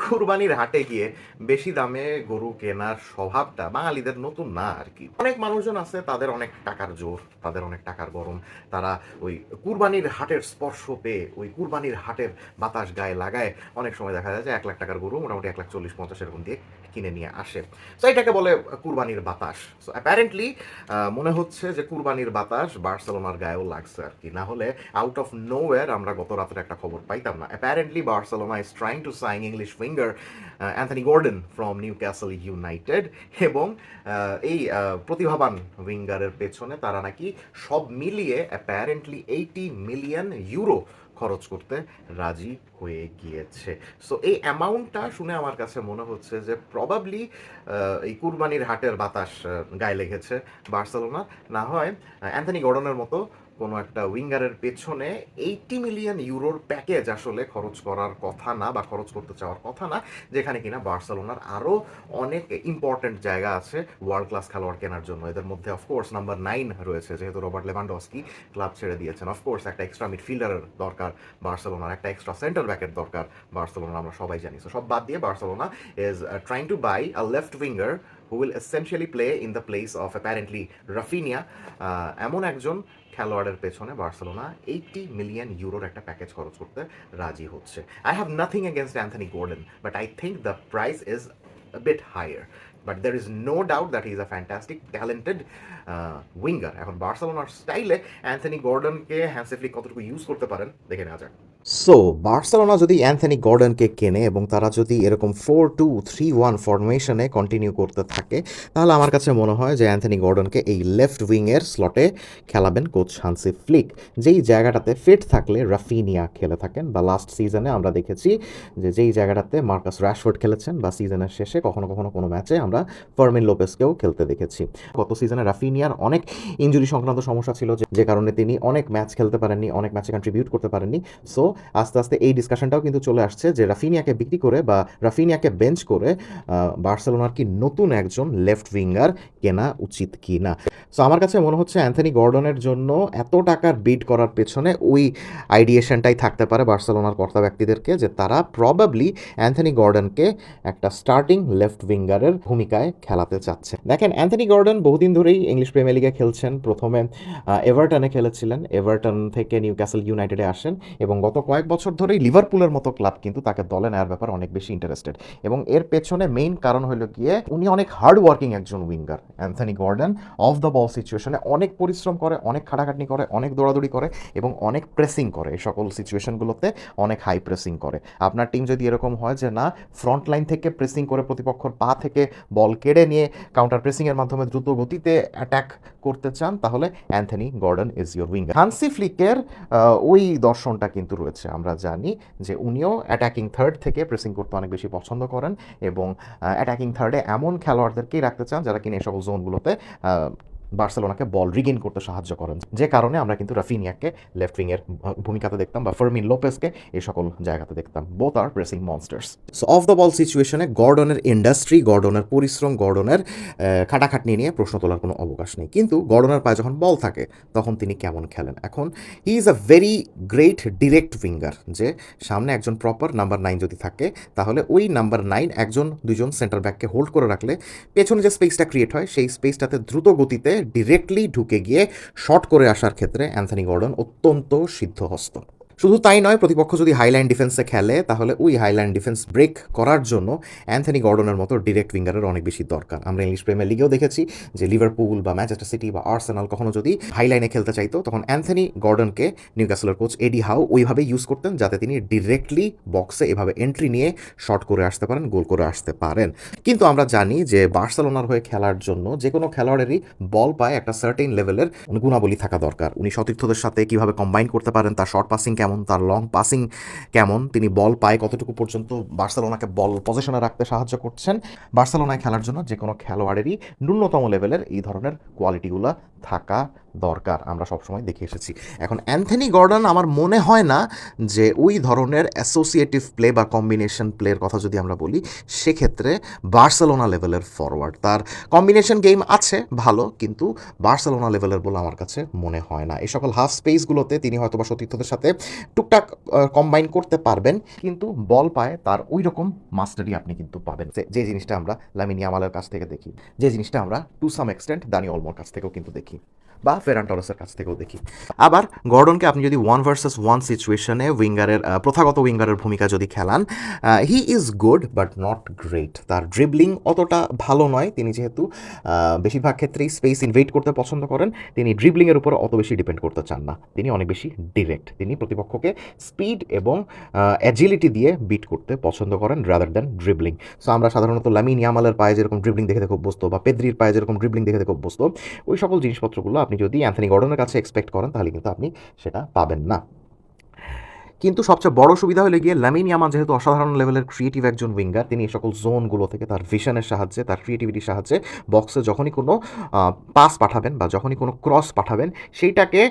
কুরবানির হাটে গিয়ে বেশি দামে গরু কেনার স্বভাবটা বাঙালিদের নতুন না আর কি। অনেক মানুষজন আছে, তাদের অনেক টাকার জোর, তাদের অনেক টাকার গরম। তারা ওই কুরবানির হাটের স্পর্শ পেয়ে, ওই কুরবানির হাটের বাতাস গায়ে লাগায় অনেক সময় দেখা যায় যে 1 লাখ টাকার গরু মোটামুটি 1,40,50 এরকম দিয়ে কিনে নিয়ে আসে। তো এটাকে বলে কুরবানির বাতাস। সো অ্যাপারেন্টলি মনে হচ্ছে যে কুরবানির বাতাস বার্সেলোনার গায়েও লাগছে আর কি। না হলে আউট অফ নোওয়্যার আমরা গত রাতের একটা খবর পাইতাম না। Apparently Barcelona is trying to sign English winger Anthony Gordon from Newcastle United, এবং এই প্রতিভাবান উইঙ্গারের পেছনে তারা নাকি সব মিলিয়ে অ্যাপারেন্টলি 80 মিলিয়ন ইউরো খরচ করতে রাজি হয়ে গিয়েছে। সো এই অ্যামাউন্টটা শুনে আমার কাছে মনে হচ্ছে যে প্রবাবলি এই কুরবানির হাটের বাতাস গায়ে লেগেছে বার্সেলোনা। না হয় অ্যান্থনি গর্ডনের মতো কোনো একটা উইঙ্গারের পেছনে 80 মিলিয়ন ইউরোর প্যাকেজ আসলে খরচ করার কথা না, বা খরচ করতে চাওয়ার কথা না, যেখানে কিনা বার্সেলোনার আরও অনেক ইম্পর্ট্যান্ট জায়গা আছে ওয়ার্ল্ড ক্লাস খেলোয়াড় কেনার জন্য। এদের মধ্যে অফকোর্স নাম্বার 9 রয়েছে, যেহেতু রবার্ট লেভানডস্কি ক্লাব ছেড়ে দিয়েছেন। অফকোর্স একটা এক্সট্রা মিডফিল্ডারের দরকার বার্সেলোনার, একটা এক্সট্রা সেন্টার ব্যাকের দরকার বার্সেলোনা, আমরা সবাই জানি। সো সব বাদ দিয়ে Barcelona is trying to buy a left winger who will essentially play in the place of apparently Rafinha, এমন একজন খেলোয়াড়ের পেছনে বার্সেলোনা 80 মিলিয়ন ইউরোর একটা প্যাকেজ খরচ করতে রাজি হচ্ছে। I have nothing against Anthony Gordon, but I think the price is a bit higher. But there is no doubt that he is a fantastic, talented winger. এখন বার্সেলোনার স্টাইলে অ্যান্থনি গর্ডনকে হ্যান্সি ফ্লিক কতটুকু use করতে পারেন দেখে নেওয়া যাক। So Barcelona যদি অ্যান্থনি গর্ডনকে কেনে এবং তারা যদি এরকম 4-2-3-1 ফরমেশনে কন্টিনিউ করতে থাকে, তাহলে আমার কাছে মনে হয় যে অ্যান্থনি গর্ডনকে এই লেফট উইংয়ের স্লটে খেলাবেন কোচ হান্সি ফ্লিক, যেই জায়গাটাতে ফিট থাকলে রাফিনিয়া খেলে থাকেন, বা লাস্ট সিজনে আমরা দেখেছি যে যেই জায়গাটাতে মার্কাস রাশফোর্ড খেলেছেন, বা সিজনের শেষে কখনো কখনো কোনো ম্যাচে আমরা ফার্মিন লোপেসকেও খেলতে দেখেছি। গত সিজনে রাফিনিয়ার অনেক ইনজুরি সংক্রান্ত সমস্যা ছিল, যে কারণে তিনি অনেক ম্যাচ খেলতে পারেননি, অনেক ম্যাচে কন্ট্রিবিউট করতে পারেননি। সো আস্তে আস্তে এই ডিসকাশনটাও কিন্তু চলে আসছে যে রাফিনিয়াকে বিক্রি করে বা রাফিনিয়াকে বেঞ্চ করে বার্সেলোনার কি নতুন একজন লেফট উইঙ্গার কেনা উচিত কি না। সো আমার কাছে মনে হচ্ছে অ্যান্থনি গর্ডনের জন্য এত টাকার বিড করার পেছনে ওই আইডিয়েশনটাই থাকতে পারে বার্সেলোনার কর্তা ব্যক্তিদেরকে, যে তারা প্রবাবলি অ্যান্থনি গর্ডনকে একটা স্টার্টিং লেফট উইঙ্গারের ভূমিকায় খেলাতে চাচ্ছে। দেখেন, অ্যান্থনি গর্ডন বহুদিন ধরেই ইংলিশ প্রিমিয়ার লিগে খেলছেন। প্রথমে এভারটনে খেলেছিলেন, এভারটন থেকে নিউ ক্যাসল ইউনাইটেডে আসেন, এবং গত কয়েক বছর ধরেই লিভারপুলের মতো ক্লাব কিন্তু তাকে দলে নেওয়ার ব্যাপারে অনেক বেশি ইন্টারেস্টেড। এবং এর পেছনে মেইন কারণ হলো গিয়ে উনি অনেক হার্ড ওয়ার্কিং একজন winger. Anthony Gordon of the ball সিচুয়েশনে অনেক পরিশ্রম করে, অনেক খাটাখাটনি করে, অনেক দৌড়াদৌড়ি করে, এবং অনেক প্রেসিং করে। এই সকল সিচুয়েশনগুলোতে অনেক হাই প্রেসিং করে। আপনার টিম যদি এরকম হয় যে না, ফ্রন্ট লাইন থেকে প্রেসিং করে প্রতিপক্ষর পা থেকে বল কেড়ে নিয়ে কাউন্টার প্রেসিংয়ের মাধ্যমে দ্রুত গতিতে অ্যাটাক করতে চান, তাহলে Anthony Gordon is your winger. Hansi ফ্লিকের ওই দর্শনটা কিন্তু রয়েছে। আমরা জানি যে উনিও অ্যাটাকিং থার্ড থেকে প্রেসিং করতে অনেক বেশি পছন্দ করেন, এবং অ্যাটাকিং থার্ডে এমন খেলোয়াড়দেরকেই রাখতে চান যারা কিনা এই সকল জোনগুলোতে বার্সেলোনাকে বল রিগেইন করতে সাহায্য করেন। যে কারণে আমরা কিন্তু রাফিনিয়াকে লেফট উইংয়ের ভূমিকাতে দেখতাম, বা ফার্মিন লোপেসকে এই সকল জায়গাতে দেখতাম। Both are pressing monsters. So off the ball সিচুয়েশনে গর্ডনের ইন্ডাস্ট্রি, গর্ডনের পরিশ্রম, গর্ডনের খাটাখাটনি নিয়ে প্রশ্ন তোলার কোনো অবকাশ নেই। কিন্তু গর্ডনের পায়ে যখন বল থাকে তখন তিনি কেমন খেলেন? এখন he is a very great direct winger, যে সামনে একজন প্রপার নাম্বার 9 যদি থাকে, তাহলে ওই নাম্বার 9 একজন দুজন সেন্টার ব্যাককে হোল্ড করে রাখলে পেছনে যে স্পেসটা ক্রিয়েট হয়, সেই স্পেসটাতে দ্রুত গতিতে ডিরেক্টলি ঢুকে গিয়ে শট করে আসার ক্ষেত্রে অ্যান্থনি গর্ডন অত্যন্ত সিদ্ধহস্ত। শুধু তাই নয়, প্রতিপক্ষ যদি হাইলাইন ডিফেন্সে খেলে, তাহলে ওই হাইলাইন ডিফেন্স ব্রেক করার জন্য অ্যান্থনি গর্ডনের মতো ডিরেক্ট উইঙ্গারের অনেক বেশি দরকার। আমরা ইংলিশ প্রিমিয়ার লিগেও দেখেছি যে লিভারপুল বা ম্যানচেস্টার সিটি বা আর্সেনাল কখনো যদি হাইলাইনে খেলতে চাইতো, তখন অ্যান্থনি গর্ডনকে নিউক্যাসলের কোচ এডি হাউ ওইভাবে ইউজ করতেন, যাতে তিনি ডিরেক্টলি বক্সে এভাবে এন্ট্রি নিয়ে শট করে আসতে পারেন, গোল করে আসতে পারেন। কিন্তু আমরা জানি যে বার্সেলোনার হয়ে খেলার জন্য যে কোনো খেলোয়াড়েরই বল পায় একটা সার্টেন লেভেলের গুণাবলী থাকা দরকার। উনি সতীর্থদের সাথে কীভাবে কম্বাইন করতে পারেন, তার শর্ট পাসিং কেমন, তার লং পাসিং কেমন, তিনি বল পায় কতটুকু পর্যন্ত বার্সেলোনাকে বল পজিশনে রাখতে সাহায্য করছেন। বার্সেলোনায় খেলার জন্য যে কোনো খেলোয়াড়েরই ন্যূনতম লেভেলের এই ধরনের কোয়ালিটিগুলো থাকা দরকার, আমরা সবসময় দেখে এসেছি। এখন অ্যান্থনি গর্ডন আমার মনে হয় না যে ওই ধরনের অ্যাসোসিয়েটিভ প্লে বা কম্বিনেশন প্লের কথা যদি আমরা বলি, সেক্ষেত্রে বার্সেলোনা লেভেলের ফরওয়ার্ড। তার কম্বিনেশন গেম আছে ভালো, কিন্তু বার্সেলোনা লেভেলের বলে আমার কাছে মনে হয় না। এই সকল হাফ স্পেসগুলোতে তিনি হয়তো বা সতীর্থদের সাথে টুকটাক কম্বাইন করতে পারবেন, কিন্তু বল পায় তার ওই রকম মাস্টারি আপনি কিন্তু পাবেন যে জিনিসটা আমরা লামিন ইয়ামালের কাছ থেকে দেখি, যে জিনিসটা আমরা টু সাম এক্সটেন্ট দানি অলমোর কাছ থেকেও কিন্তু দেখি, বা ফেরান টরেসের কাছ থেকেও দেখি। আবার গর্ডনকে আপনি যদি 1 ভার্সেস 1 সিচুয়েশনে উইঙ্গারের প্রথাগত উইঙ্গারের ভূমিকা যদি খেলান, he is good but not great. তার ড্রিবলিং অতটা ভালো নয়, তিনি যেহেতু বেশিরভাগ ক্ষেত্রেই স্পেস ইনভেট করতে পছন্দ করেন, তিনি ড্রিবলিংয়ের উপর অত বেশি ডিপেন্ড করতে চান না, তিনি অনেক বেশি ডিরেক্ট। তিনি প্রতিপক্ষকে স্পিড এবং অ্যাজিলিটি দিয়ে বিট করতে পছন্দ করেন রাদার দ্যান ড্রিবলিং। সো আমরা সাধারণত লামিন ইয়ামালের পায়ে যেরকম ড্রিবলিং দেখে দেখে অভ্যস্ত, বা পেদ্রির পায়ে যেরকম ড্রিবলিং দেখে দেখে অভ্যস্ত, ওই সকল জিনিসপত্রগুলো আপনি যদি অ্যান্থনি গর্ডনের কাছে এক্সপেক্ট করেন, তাহলে কিন্তু আপনি সেটা পাবেন না। কিন্তু সবচেয়ে বড় সুবিধা হলে গিয়ে লামিন ইয়ামাল যেহেতু অসাধারণ লেভেলের ক্রিয়েটিভ একজন উইঙ্গার, তিনি এই সকল জোনগুলো থেকে তার ভিশনের সাহায্যে, তার ক্রিয়েটিভিটির সাহায্যে বক্সে যখনই কোনো পাস পাঠাবেন বা যখনই কোনো ক্রস পাঠাবেন, সেইটাকে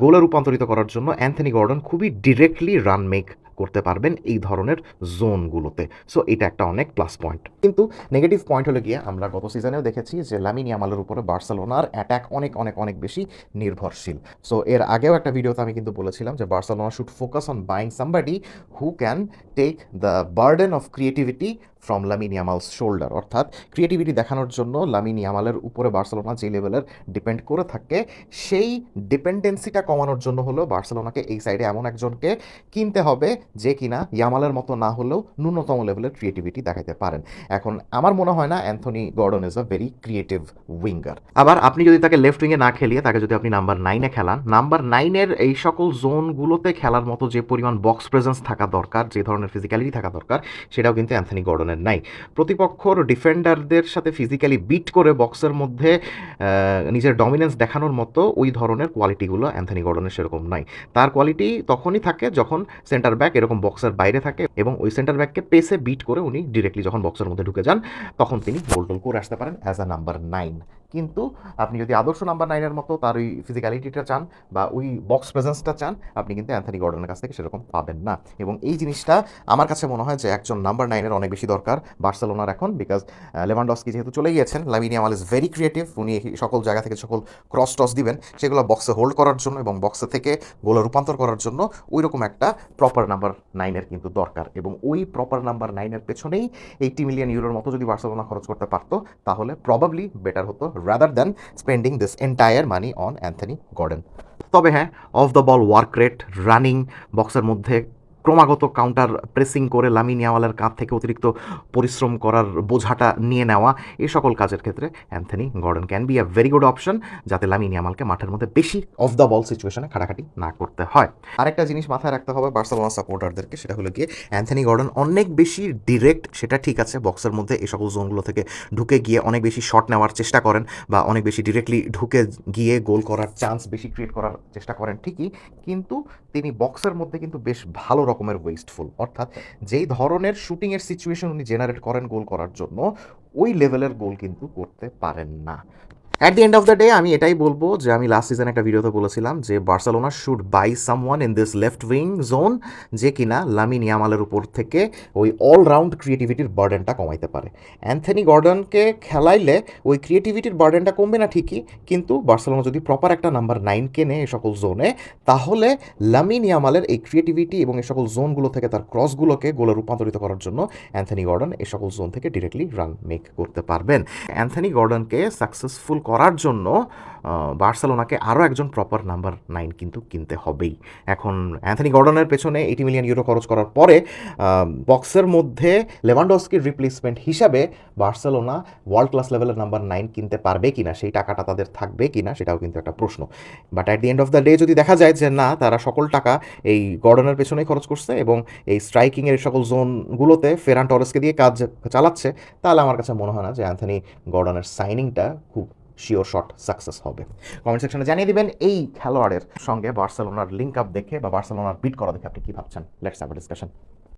গোলে রূপান্তরিত করার জন্য অ্যান্থনি গর্ডন খুবই ডিরেক্টলি রান মেক করতে পারবেন এই ধরনের জোনগুলোতে। সো এটা একটা অনেক প্লাস পয়েন্ট। কিন্তু নেগেটিভ পয়েন্ট হলে গিয়ে আমরা গত সিজনেও দেখেছি যে লামিন ইয়ামালের উপরে বার্সেলোনার অ্যাটাক অনেক অনেক অনেক বেশি নির্ভরশীল। সো এর আগেও একটা ভিডিওতে আমি কিন্তু বলেছিলাম যে Barcelona should focus on buying somebody who can take the burden of creativity from Lamine Yamal's shoulder. অর্থাৎ ক্রিয়েটিভিটি দেখানোর জন্য লামিন ইয়ামালের উপরে বার্সেলোনা যে লেভেলের ডিপেন্ড করে থাকে, সেই ডিপেন্ডেন্সিটা কমানোর জন্য হলেও বার্সেলোনাকে এই সাইডে এমন একজনকে কিনতে হবে যে কিনা ইয়ামালের মতো না হলেও ন্যূনতম লেভেলের ক্রিয়েটিভিটি দেখাতে পারেন। এখন আমার মনে হয় না Anthony Gordon is a very creative winger. আবার আপনি যদি তাকে লেফট উইংয়ে না খেলিয়ে তাকে যদি আপনি নাম্বার 9-এ খেলান, নাম্বার 9-এর এই সকল জোনগুলোতে খেলার মতো যে পরিমাণ বক্স প্রেজেন্স থাকা দরকার, যে ধরনের ফিজিক্যালিটি থাকা দরকার, সেটাও কিন্তু অ্যান্থনি গর্ডনের নাই। প্রতিপক্ষর ডিফেন্ডারদের সাথে ফিজিক্যালি বিট করে বক্সের মধ্যে নিজের ডমিনেন্স দেখানোর মতো ওই ধরনের কোয়ালিটিগুলো অ্যান্থনি গর্ডনের সেরকম নাই। তার কোয়ালিটি তখনই থাকে যখন সেন্টার ব্যাক এরকম বক্সের বাইরে থাকে, এবং ওই সেন্টার ব্যাককে পেসে বিট করে উনি ডিরেক্টলি যখন বক্সের মধ্যে ঢুকে যান, তখন তিনি গোল টোল করে আসতে পারেন অ্যাজ আ নাম্বার 9। কিন্তু আপনি যদি আদর্শ নাম্বার 9-এর মতো তার ওই ফিজিক্যালিটিটা চান বা ওই বক্স প্রেজেন্সটা চান, আপনি কিন্তু অ্যান্থনি গর্ডনের কাছ থেকে সেরকম পাবেন না। এবং এই জিনিসটা আমার কাছে মনে হয় যে একজন নাম্বার 9-এর অনেক বেশি দরকার বার্সেলোনার এখন, বিকজ লেভানডস্কি যেহেতু চলে গিয়েছেন, Lamine Yamal is very creative. উনি সকল জায়গা থেকে সকল ক্রস টস দিবেন, সেগুলো বক্সে হোল্ড করার জন্য এবং বক্সে থেকে গোলে রূপান্তর করার জন্য ওই রকম একটা প্রপার নাম্বার 9-এর কিন্তু দরকার। এবং ওই প্রপার নাম্বার 9-এর পেছনেই 80 মিলিয়ন ইউরোর মতো যদি বার্সেলোনা খরচ করতে পারতো, তাহলে প্রবাবলি বেটার হতো rather than spending this entire money on Anthony Gordon. তবে হ্যাঁ, of the ball work rate, running, বক্সের মধ্যে ক্রমাগত কাউন্টার প্রেসিং করে লামিন ইয়ামালের কাঁধ থেকে অতিরিক্ত পরিশ্রম করার বোঝাটা নিয়ে নেওয়া, এই সকল কাজের ক্ষেত্রে Anthony Gordon can be a very good option, যাতে লামিন ইয়ামালকে মাঠের মধ্যে বেশি অফ দ্য বল সিচুয়েশনে খাটাখাটি না করতে হয়। আরেকটা জিনিস মাথায় রাখতে হবে বার্সেলোনা সাপোর্টারদেরকে, সেটা হলো গিয়ে অ্যান্থনি গর্ডন অনেক বেশি ডিরেক্ট, সেটা ঠিক আছে, বক্সের মধ্যে এই সকল জোনগুলো থেকে ঢুকে গিয়ে অনেক বেশি শট নেওয়ার চেষ্টা করেন, বা অনেক বেশি ডিরেক্টলি ঢুকে গিয়ে গোল করার চান্স বেশি ক্রিয়েট করার চেষ্টা করেন ঠিকই, কিন্তু তিনি বক্সের মধ্যে কিন্তু বেশ ভালো রকমের ওয়েস্টফুল। অর্থাৎ যেই ধরনের শুটিংয়ের সিচুয়েশন উনি জেনারেট করেন গোল করার জন্য, ওই লেভেলের গোল কিন্তু করতে পারেন না। At the end of the day আমি এটাই বলবো যে আমি লাস্ট সিজন একটা ভিডিওতে বলেছিলাম যে Barcelona should buy someone in this left wing zone, যে কিনা লামিন ইয়ামালের উপর থেকে ওই অলরাউন্ড ক্রিয়েটিভিটির বার্ডেনটা কমাইতে পারে। অ্যান্থনি গর্ডনকে খেলাইলে ওই ক্রিয়েটিভিটির বার্ডেনটা কমবে না ঠিকই, কিন্তু বার্সেলোনা যদি প্রপার একটা নাম্বার 9 কেনে এই সকল জোনে, তাহলে লামিন ইয়ামালের এই ক্রিয়েটিভিটি এবং এই সকল জোনগুলো থেকে তার ক্রসগুলোকে গোলে রূপান্তরিত করার জন্য অ্যান্থনি গর্ডন এই সকল জোন থেকে ডিরেক্টলি রান মেক করতে পারবেন। অ্যান্থনি গর্ডনকে সাকসেসফুল করার জন্য বার্সেলোনাকে আরও একজন প্রপার নাম্বার 9 কিন্তু কিনতে হবেই। এখন অ্যান্থনি গর্ডনের পেছনে 80 মিলিয়ন ইউরো খরচ করার পরে বক্সের মধ্যে লেভানডস্কির রিপ্লেসমেন্ট হিসাবে বার্সেলোনা ওয়ার্ল্ড ক্লাস লেভেলের নাম্বার 9 কিনতে পারবে কিনা, সেই টাকাটা তাদের থাকবে কিনা, সেটাও কিন্তু একটা প্রশ্ন। But at the end of the day যদি দেখা যায় যে না, তারা সকল টাকা এই গর্ডনের পেছনেই খরচ করছে এবং এই স্ট্রাইকিংয়ের সকল জোনগুলোতে ফেরান টরেসকে দিয়ে কাজ চালাচ্ছে, তাহলে আমার কাছে মনে হয় না যে অ্যান্থনি গর্ডনের সাইনিংটা খুব শিওর শট সাকসেস হবে। কমেন্ট সেকশনে জানিয়ে দিবেন এই খেলোয়াড়ের সঙ্গে বার্সেলোনার লিঙ্ক আপ দেখে বা বার্সেলোনার বিট করা দেখে আপনি কি ভাবছেন। Let's have a discussion.